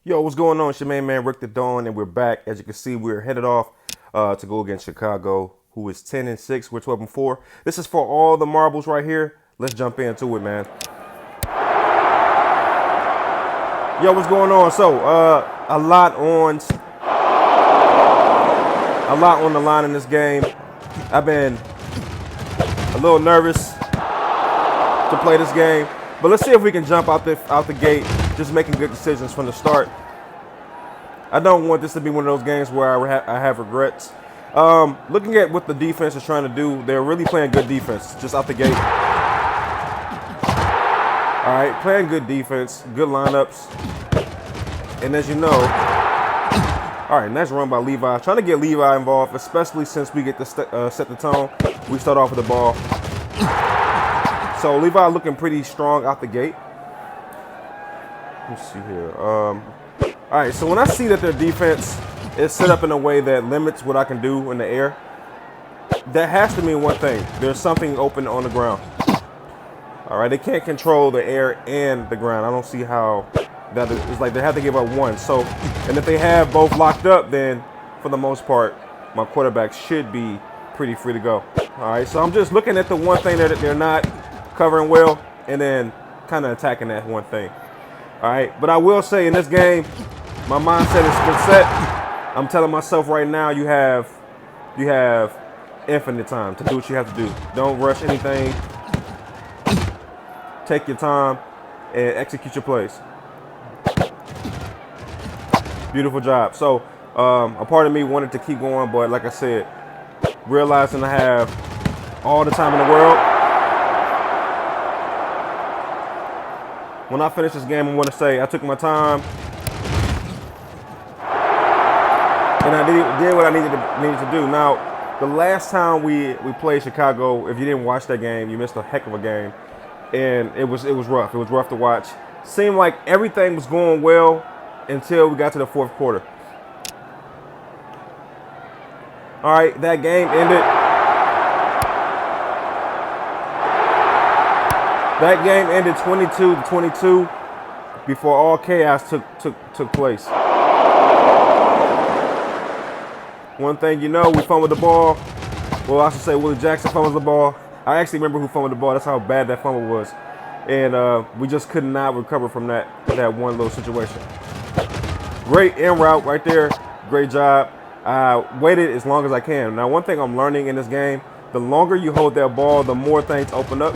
Yo, what's going on? It's your main man Rick the Dawn, and we're back. As you can see, we're headed off to go against Chicago, who is 10-6. We're 12-4. This is for all the marbles right here. Let's jump into it, man. Yo, what's going on? So, a lot on the line in this game. I've been a little nervous to play this game, but let's see if we can jump out the gate, just making good decisions from the start. I don't want this to be one of those games where I have regrets. Looking at what the defense is trying to do, they're really playing good defense just out the gate. All right, playing good defense, good lineups. And as you know, all right, nice run by Levi. Trying to get Levi involved, especially since we get to set the tone. We start off with the ball. So Levi looking pretty strong out the gate. Let's see here. All right, so when I see that their defense is set up in a way that limits what I can do in the air, that has to mean one thing. There's something open on the ground. All right, they can't control the air and the ground. I don't see how that is. It's like they have to give up one. So, and if they have both locked up, then for the most part, my quarterback should be pretty free to go. All right, so I'm just looking at the one thing that they're not covering well and then kind of attacking that one thing. All right, but I will say in this game, my mindset has been set. I'm telling myself right now, you have infinite time to do what you have to do. Don't rush anything. Take your time and execute your plays. Beautiful job. So a part of me wanted to keep going, but like I said, realizing I have all the time in the world. When I finish this game, I want to say I took my time and I did what I needed to do. Now, the last time we played Chicago, if you didn't watch that game, you missed a heck of a game. And it was rough. It was rough to watch. Seemed like everything was going well until we got to the fourth quarter. All right, that game ended. That game ended 22-22 before all chaos took place. One thing you know, we fumbled the ball. Well, I should say Willie Jackson fumbled the ball. I actually remember who fumbled the ball. That's how bad that fumble was. And we just could not recover from that one little situation. Great in route right there. Great job. I waited as long as I can. Now, one thing I'm learning in this game, the longer you hold that ball, the more things open up.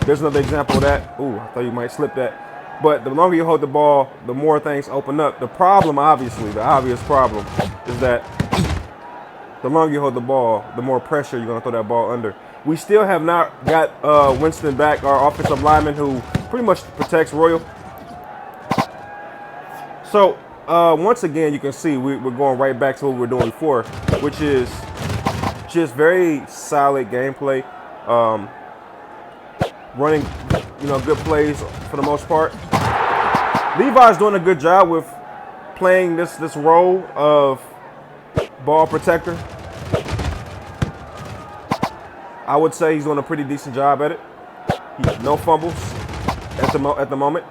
There's another example of that. Ooh, I thought you might slip that. But the longer you hold the ball, the more things open up. The problem, obviously, the obvious problem is that the longer you hold the ball, the more pressure you're going to throw that ball under. We still have not got Winston back, our offensive lineman, who pretty much protects Royal. So, once again, you can see we're going right back to what we were doing before, which is just very solid gameplay. Running, good plays for the most part. Levi's doing a good job with playing this role of ball protector. I would say he's doing a pretty decent job at it. No fumbles at the moment.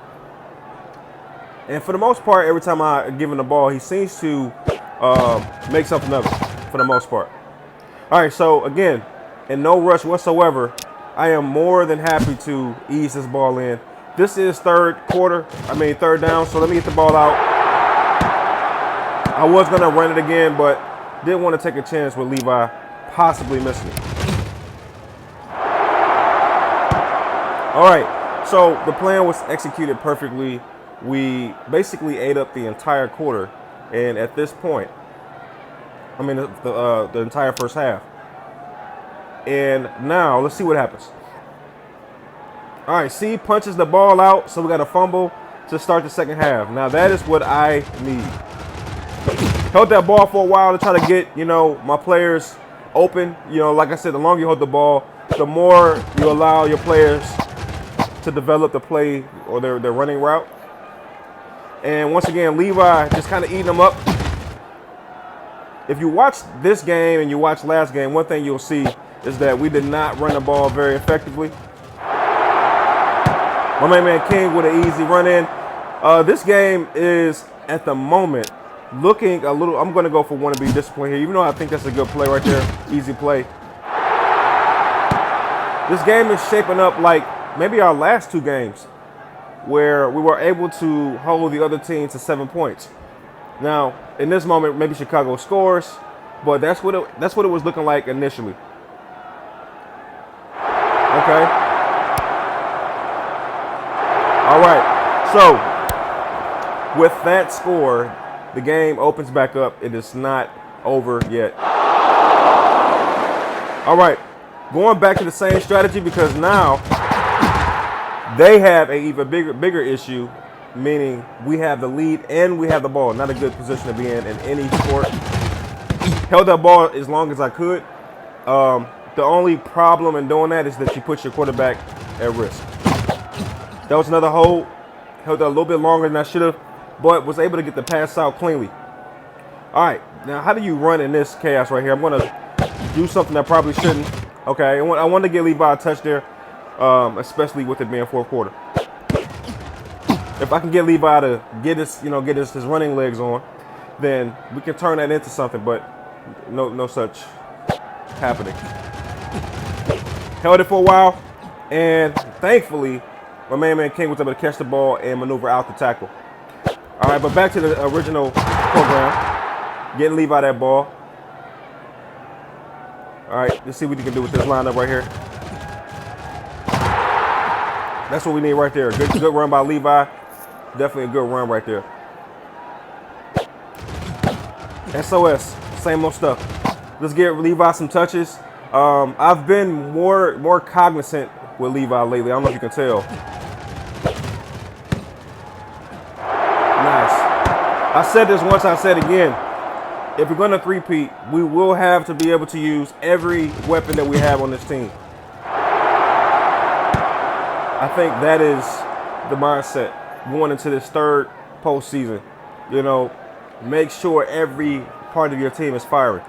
And for the most part, every time I give him the ball, he seems to make something of it for the most part. All right, so again, in no rush whatsoever, I am more than happy to ease this ball in. This is third down, so let me get the ball out. I was going to run it again, but didn't want to take a chance with Levi possibly missing it. All right, so the plan was executed perfectly. We basically ate up the entire quarter, and at this point, the entire first half. And now let's see what happens. All right, C punches the ball out, so we got a fumble to start the second half. Now that is what I need. Held that ball for a while to try to get my players open. Like I said, the longer you hold the ball, the more you allow your players to develop the play or their running route. And once again, Levi just kind of eating them up. If you watch this game and you watch last game, one thing you'll see is that we did not run the ball very effectively. My main man King with an easy run in. This game is at the moment, looking a little. I'm going to go for one to be disappointed here, even though I think that's a good play right there. Easy play. This game is shaping up like maybe our last two games, where we were able to hold the other team to 7 points. Now, in this moment, maybe Chicago scores, but that's what it was looking like initially. Okay. All right. So, with that score, the game opens back up. It is not over yet. All right. Going back to the same strategy because now they have an even bigger issue, meaning we have the lead and we have the ball. Not a good position to be in any sport. Held that ball as long as I could. The only problem in doing that is that you put your quarterback at risk. That was another hold. Held that a little bit longer than I should have, but was able to get the pass out cleanly. All right, now how do you run in this chaos right here? I'm going to do something I probably shouldn't. Okay, I want to get Levi a touch there, especially with it being fourth quarter. If I can get Levi to get his running legs on, then we can turn that into something. But no such happening. Held it for a while, and thankfully, my man King was able to catch the ball and maneuver out the tackle. All right, but back to the original program. Getting Levi that ball. All right, let's see what you can do with this lineup right here. That's what we need right there. Good run by Levi. Definitely a good run right there. SOS, same old stuff. Let's get Levi some touches. I've been more cognizant with Levi lately. I don't know if you can tell. Nice. I said this once, I said again. If we're going to three-peat, we will have to be able to use every weapon that we have on this team. I think that is the mindset going into this third postseason. You know, make sure every part of your team is firing.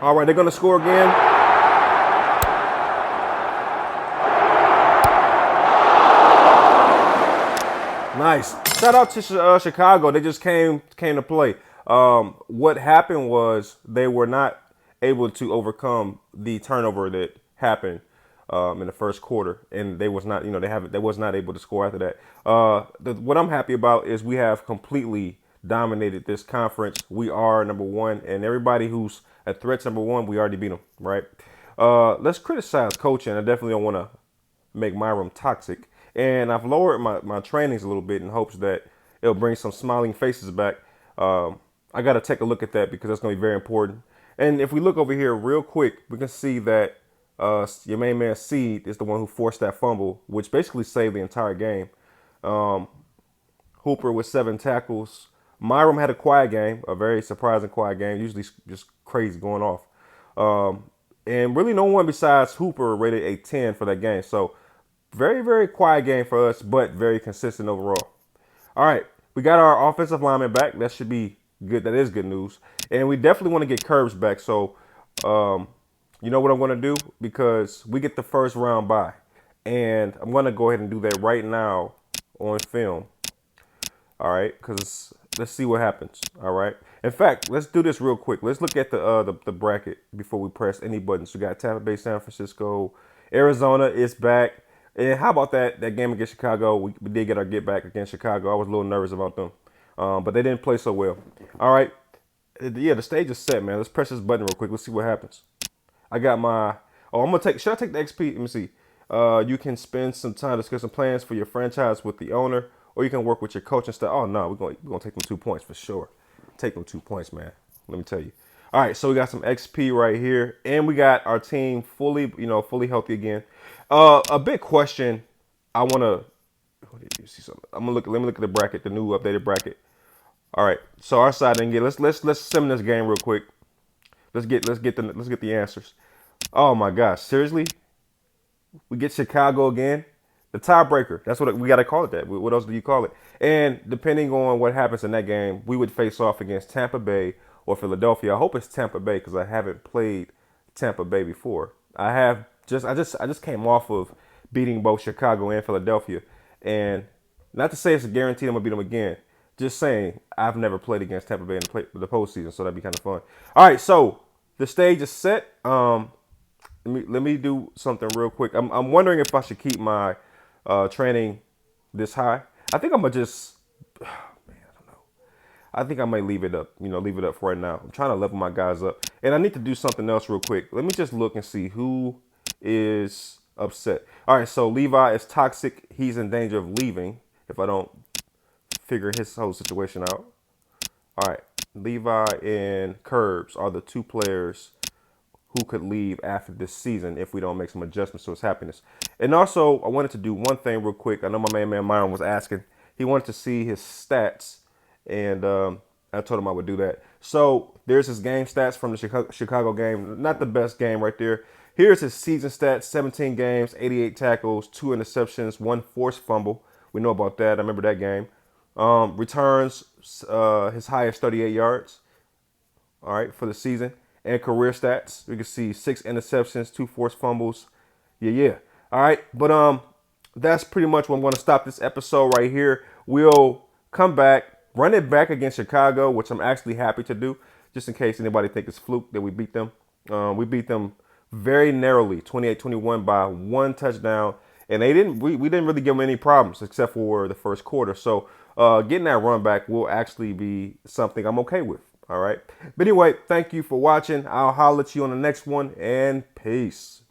All right, they're going to score again. Nice. Shout out to Chicago. They just came to play. What happened was they were not able to overcome the turnover that happened in the first quarter, and they was not, they was not able to score after that. What I'm happy about is we have completely dominated this conference. We are number one, and everybody who's a threat's number one, we already beat them, right? Let's criticize coaching. I definitely don't want to make my room toxic. And I've lowered my trainings a little bit in hopes that it'll bring some smiling faces back. I got to take a look at that because that's going to be very important. And if we look over here real quick, we can see that your main man Seed is the one who forced that fumble, which basically saved the entire game. Hooper with 7 tackles. Myram had a quiet game, a very surprising quiet game, usually just crazy going off. And really no one besides Hooper rated a 10 for that game. So very, very quiet game for us, but very consistent overall. All right, we got our offensive lineman back. That should be good. That is good news. And we definitely want to get Curbs back. So, you know what I'm going to do? Because we get the first round bye. And I'm going to go ahead and do that right now on film. All right, because let's see what happens. All right. In fact, let's do this real quick. Let's look at the bracket before we press any buttons. We got Tampa Bay, San Francisco, Arizona is back. And how about that game against Chicago? We did get our get back against Chicago. I was a little nervous about them, but they didn't play so well. All right. Yeah, the stage is set, man. Let's press this button real quick. Let's see what happens. I got my, I'm going to take, should I take the XP? Let me see. You can spend some time discussing plans for your franchise with the owner, or you can work with your coach and stuff. Oh, no, we're going to take them 2 points for sure. Take them 2 points, man. Let me tell you. All right, so we got some XP right here, and we got our team fully healthy again. A big question I want to, you see something? Let me look at the bracket, the new updated bracket. All right, so our side didn't get. Let's sim this game real quick. Let's get the answers. Oh my gosh, seriously? We get Chicago again? The tiebreaker. That's what we got to call it that. What else do you call it? And depending on what happens in that game, we would face off against Tampa Bay or Philadelphia. I hope it's Tampa Bay because I haven't played Tampa Bay before. I just came off of beating both Chicago and Philadelphia. And not to say it's a guarantee I'm gonna beat them again. Just saying I've never played against Tampa Bay in the postseason, so that'd be kind of fun. All right, so the stage is set. Let me do something real quick. I'm wondering if I should keep my training this high. I think I'm gonna just I think I might leave it up, leave it up for right now. I'm trying to level my guys up. And I need to do something else real quick. Let me just look and see who is upset. All right, so Levi is toxic. He's in danger of leaving if I don't figure his whole situation out. All right, Levi and Curbs are the two players who could leave after this season if we don't make some adjustments to his happiness. And also, I wanted to do one thing real quick. I know my man Myron was asking. He wanted to see his stats, and I told him I would do that. So there's his game stats from the Chicago game. Not the best game right there. Here's his season stats: 17 games, 88 tackles, 2 interceptions, 1 forced fumble. We know about that. I remember that game. Returns, his highest 38 yards. All right, for the season. And career stats, we can see 6 interceptions, 2 forced fumbles. Yeah. All right, but that's pretty much where I'm going to stop this episode right here. We'll come back, run it back against Chicago, which I'm actually happy to do, just in case anybody think it's fluke that we beat them. We beat them very narrowly, 28-21 by 1 touchdown, and we didn't really give them any problems except for the first quarter. So getting that run back will actually be something I'm okay with. All right. But anyway, thank you for watching. I'll holler at you on the next one, and peace.